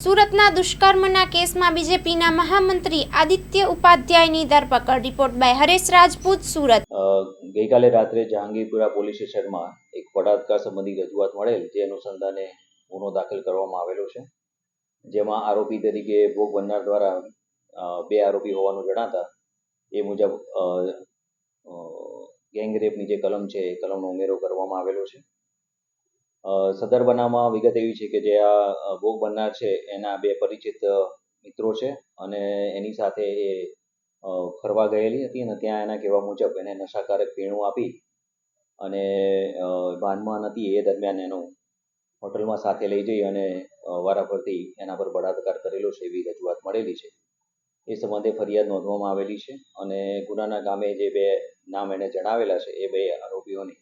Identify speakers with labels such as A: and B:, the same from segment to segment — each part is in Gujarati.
A: સુરતના દુષ્કર્મના કેસમાં બીજેપીના મહામંત્રી આદિત્ય ઉપાધ્યાયની ધરપકડ। Report by Haresh Rajput, Surat.
B: ગઈકાલે રાત્રે જહાંગીરપુરા પોલીસ સ્ટેશનમાં એક બળાત્કાર સંબંધી રજૂઆત મળેલ, જે અનુસંધાને ગુનો દાખલ કરવામાં આવેલો છે, જેમાં આરોપી તરીકે ભોગ બનનાર દ્વારા બે આરોપી હોવાનું જણાતા એ મુજબ ગેંગ રેપની જે કલમ છે એ કલમનો ઉમેરો કરવામાં આવેલો છે। સદર બનાવમાં વિગત એવી છે કે જે આ ભોગ બનનાર છે એના બે પરિચિત મિત્રો છે અને એની સાથે એ ફરવા ગયેલી હતી અને ત્યાં એના કહેવા મુજબ એને નશાકારક પીણું આપી અને ભાનમાં નથી એ દરમિયાન એનો હોટલમાં સાથે લઈ જઈ અને વારાફરતી એના પર બળાત્કાર કરેલો છે એવી રજૂઆત મળેલી છે। એ સંબંધે ફરિયાદ નોંધવામાં આવેલી છે અને ગુનાના કામે જે બે નામ એણે જણાવેલા છે એ બે આરોપીઓની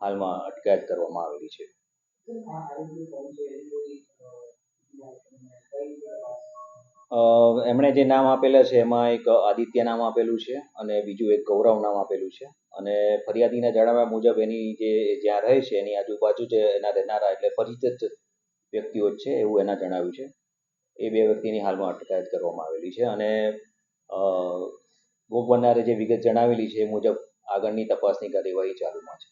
B: હાલમાં અટકાયત કરવામાં આવેલી છે। એમણે જે નામ આપેલા છે એમાં એક આદિત્ય નામ આપેલું છે અને બીજું એક ગૌરવ નામ આપેલું છે અને ફરિયાદીના જણાવ્યા મુજબ એની જે જ્યાં રહે છે એની આજુબાજુ જે એના રહેનારા એટલે પરિચિત વ્યક્તિઓ જ છે એવું એના જણાવ્યું છે। એ બે વ્યક્તિની હાલમાં અટકાયત કરવામાં આવેલી છે અને ભોગ બનનારે જે વિગત જણાવેલી છે એ મુજબ આગળની તપાસની કાર્યવાહી ચાલુમાં છે।